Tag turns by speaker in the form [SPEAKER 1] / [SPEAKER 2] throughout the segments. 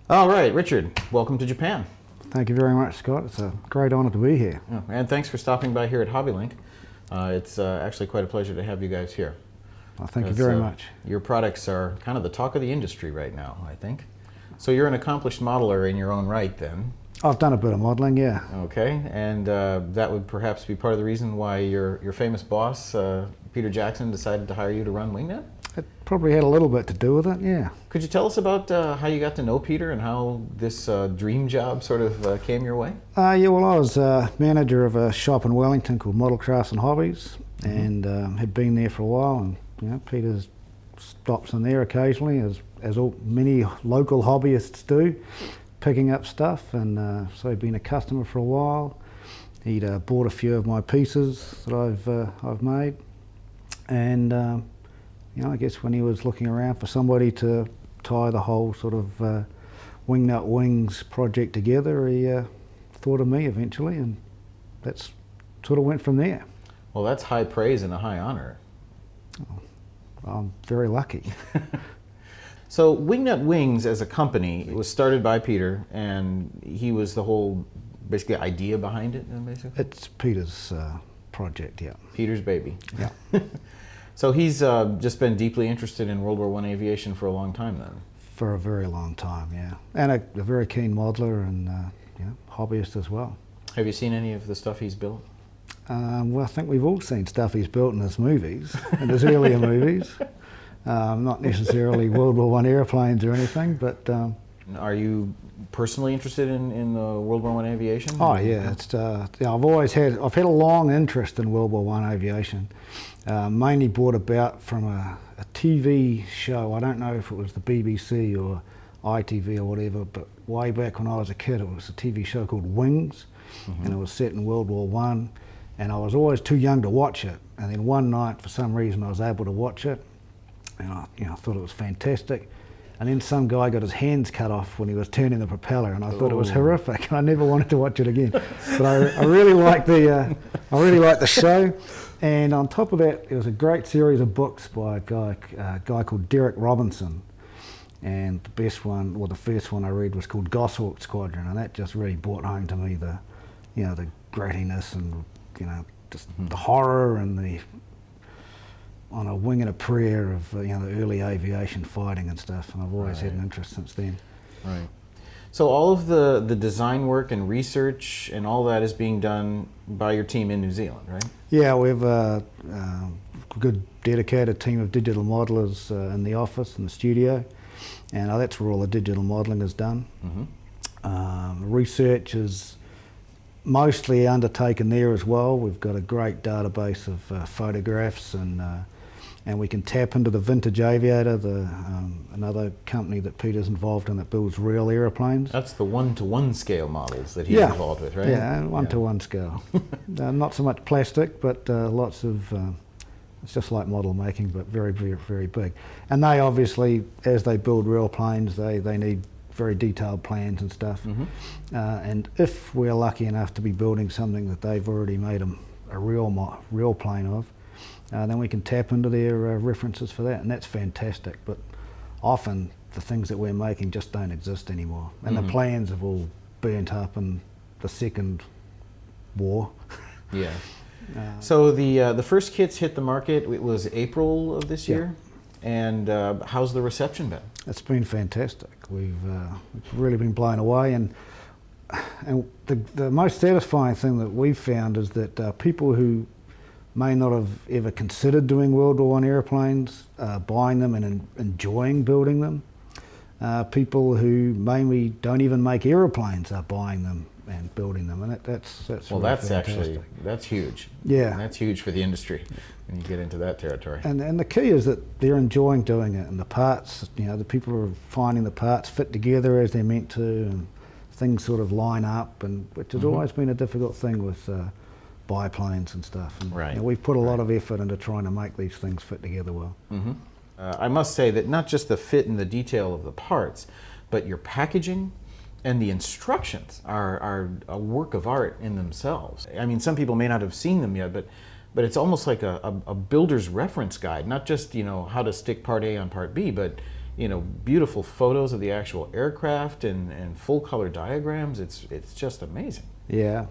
[SPEAKER 1] All right, Richard, welcome to Japan.
[SPEAKER 2] Thank you very much, Scott. It's a great honor to be here.
[SPEAKER 1] Oh, and thanks for stopping by here at HobbyLink. It's actually quite a pleasure to have you guys here.
[SPEAKER 2] Well, thank you very much.
[SPEAKER 1] Your products are kind of the talk of the industry right now, I think. So you're an accomplished modeler in your own right then.
[SPEAKER 2] I've done a bit of modeling, yeah.
[SPEAKER 1] Okay, and that would perhaps be part of the reason why your famous boss, Peter Jackson, decided to hire you to run Wingnut?
[SPEAKER 2] It probably had a little bit to do with it, yeah.
[SPEAKER 1] Could you tell us about how you got to know Peter and how this dream job sort of came your way?
[SPEAKER 2] Yeah, well, I was manager of a shop in Wellington called Model Crafts and Hobbies, and had been there for a while. And Peter stops in there occasionally, as many local hobbyists do, picking up stuff. And so he'd been a customer for a while. He'd bought a few of my pieces that I've made, and I guess when he was looking around for somebody to tie the whole sort of Wingnut Wings project together, he thought of me eventually, and that's sort of went from there.
[SPEAKER 1] Well, that's high praise and a high honor.
[SPEAKER 2] Oh, I'm very lucky.
[SPEAKER 1] So Wingnut Wings as a company, it was started by Peter, and he was the whole basically idea behind it, basically?
[SPEAKER 2] It's Peter's project, yeah.
[SPEAKER 1] Peter's baby.
[SPEAKER 2] Yeah.
[SPEAKER 1] So he's just been deeply interested in World War I aviation for a long time then?
[SPEAKER 2] For a very long time, yeah. And a very keen modeler and hobbyist as well.
[SPEAKER 1] Have you seen any of the stuff he's built?
[SPEAKER 2] Well, I think we've all seen stuff he's built in his movies, in his earlier movies. Not necessarily World War I airplanes or anything, but...
[SPEAKER 1] Are you personally interested in the World War I aviation?
[SPEAKER 2] Oh yeah, I've had a long interest in World War I aviation, mainly brought about from a TV show. I don't know if it was the BBC or ITV or whatever, but way back when I was a kid, it was a TV show called Wings, and it was set in World War I, and I was always too young to watch it. And then one night, for some reason, I was able to watch it, and I thought it was fantastic. And then some guy got his hands cut off when he was turning the propeller, and I thought it was horrific. I never wanted to watch it again. But I really liked the show. And on top of that, there was a great series of books by a guy called Derek Robinson. And the best one, or the first one I read, was called Goshawk Squadron, and that just really brought home to me the grittiness and just the horror and the on a wing and a prayer of the early aviation fighting and stuff, and I've always had an interest since then.
[SPEAKER 1] Right. So all of the design work and research and all that is being done by your team in New Zealand, right?
[SPEAKER 2] Yeah, we have a good dedicated team of digital modelers in the office and the studio, and that's where all the digital modeling is done. Research is mostly undertaken there as well. We've got a great database of photographs, and we can tap into the Vintage Aviator, another company that Peter's involved in that builds real airplanes.
[SPEAKER 1] That's the 1-to-1 scale models that he's involved with, right?
[SPEAKER 2] Yeah, 1-to-1 scale. Not so much plastic, but lots of, it's just like model making, but very, very, very big. And they obviously, as they build real planes, they need very detailed plans and stuff. And if we're lucky enough to be building something that they've already made a real plane of, then we can tap into their references for that, and that's fantastic. But often the things that we're making just don't exist anymore, and the plans have all burnt up in the Second War.
[SPEAKER 1] Yeah. So the first kits hit the market, it was April of this year, and how's the reception been?
[SPEAKER 2] It's been fantastic. We've really been blown away, and the most satisfying thing that we've found is that people who may not have ever considered doing World War I airplanes, buying them and enjoying building them. People who mainly don't even make airplanes are buying them and building them, and that's
[SPEAKER 1] well,
[SPEAKER 2] really
[SPEAKER 1] that's
[SPEAKER 2] fantastic.
[SPEAKER 1] actually, that's huge.
[SPEAKER 2] Yeah.
[SPEAKER 1] And that's huge for the industry when you get into that territory.
[SPEAKER 2] And the key is that they're enjoying doing it, and the parts, the people are finding the parts fit together as they're meant to, and things sort of line up, and which has always been a difficult thing with biplanes and stuff. And, we've put a lot of effort into trying to make these things fit together well.
[SPEAKER 1] I must say that not just the fit and the detail of the parts, but your packaging and the instructions are a work of art in themselves. I mean, some people may not have seen them yet, but it's almost like a builder's reference guide, not just how to stick part A on part B, but you know, beautiful photos of the actual aircraft and full color diagrams. It's just amazing.
[SPEAKER 2] Yeah.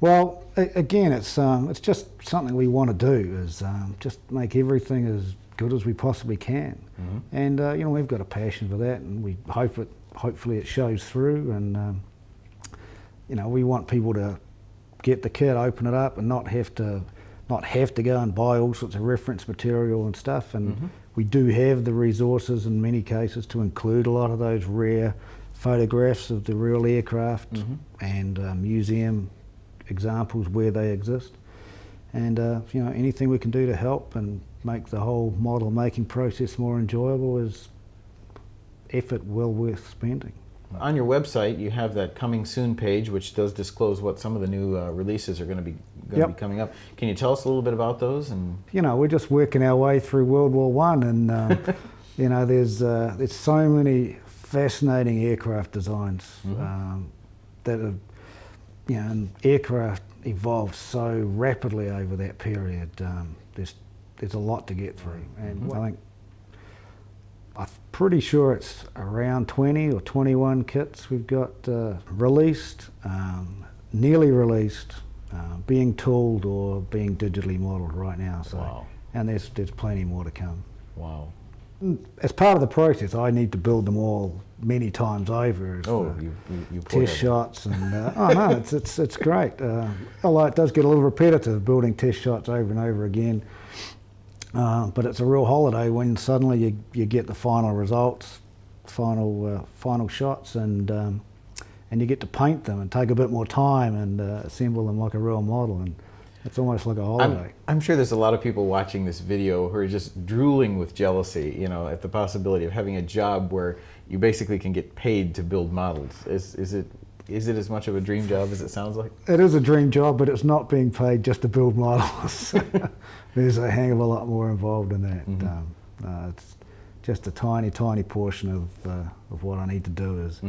[SPEAKER 2] Well, again, it's just something we want to do, is just make everything as good as we possibly can. And you know, we've got a passion for that, and we hopefully it shows through. And you know, we want people to get the kit, open it up, and not have to go and buy all sorts of reference material and stuff. And we do have the resources in many cases to include a lot of those rare photographs of the real aircraft and museum examples where they exist. And you know, anything we can do to help and make the whole model making process more enjoyable is effort well worth spending.
[SPEAKER 1] On your website, you have that coming soon page, which does disclose what some of the new releases are going to be coming up. Can you tell us a little bit about those? And
[SPEAKER 2] you know, we're just working our way through World War I, and you know, there's so many fascinating aircraft designs that have, you know, and aircraft evolved so rapidly over that period. There's a lot to get through, and I think I'm pretty sure it's around 20 or 21 kits we've got released, nearly released, being tooled or being digitally modelled right now. So,
[SPEAKER 1] wow.
[SPEAKER 2] And there's plenty more to come.
[SPEAKER 1] Wow.
[SPEAKER 2] As part of the process, I need to build them all many times over.
[SPEAKER 1] You
[SPEAKER 2] test shots and oh no, it's great. Although it does get a little repetitive building test shots over and over again. But it's a real holiday when suddenly you get the final results, final shots, and you get to paint them and take a bit more time and assemble them like a real model, and it's almost like a holiday.
[SPEAKER 1] I'm sure there's a lot of people watching this video who are just drooling with jealousy, you know, at the possibility of having a job where you basically can get paid to build models. Is it as much of a dream job as it sounds like? It
[SPEAKER 2] is a dream job, but it's not being paid just to build models. There's a hang of a lot more involved in that. It's just a tiny portion of what I need to do is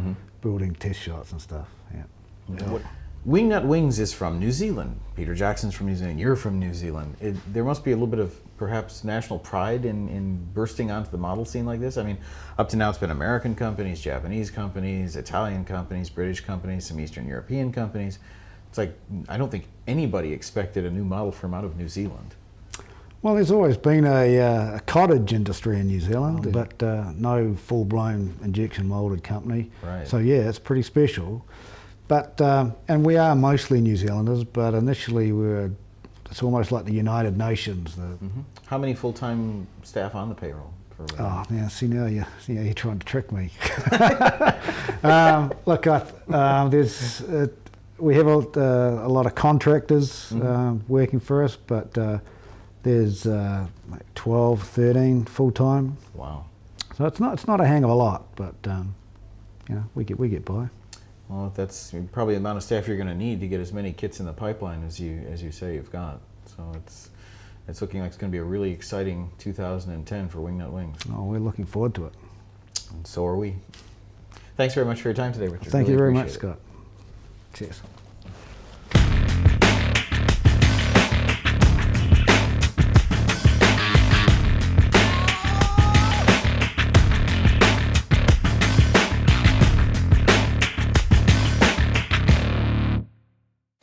[SPEAKER 2] building test shots and stuff. Yeah.
[SPEAKER 1] Wingnut Wings is from New Zealand. Peter Jackson's from New Zealand. You're from New Zealand. There must be a little bit of perhaps national pride in bursting onto the model scene like this. I mean, up to now it's been American companies, Japanese companies, Italian companies, British companies, some Eastern European companies. It's like, I don't think anybody expected a new model from out of New Zealand.
[SPEAKER 2] Well, there's always been a cottage industry in New Zealand, but no full-blown injection moulded company.
[SPEAKER 1] Right.
[SPEAKER 2] So yeah, it's pretty special. But and we are mostly New Zealanders, but initially it's almost like the United Nations.
[SPEAKER 1] How many full-time staff on the payroll?
[SPEAKER 2] Oh, now see, now you're trying to trick me. Look, we have a lot of contractors working for us, but there's like 12, 13 full-time.
[SPEAKER 1] Wow.
[SPEAKER 2] So it's not a hang of a lot, but you know, we get by.
[SPEAKER 1] Well, that's probably the amount of staff you're going to need to get as many kits in the pipeline as you say you've got. So it's looking like it's going to be a really exciting 2010 for Wingnut Wings.
[SPEAKER 2] Oh, we're looking forward to it.
[SPEAKER 1] And so are we. Thanks very much for your time today, Richard.
[SPEAKER 2] Thank you very much,
[SPEAKER 1] appreciate it.
[SPEAKER 2] Scott. Cheers.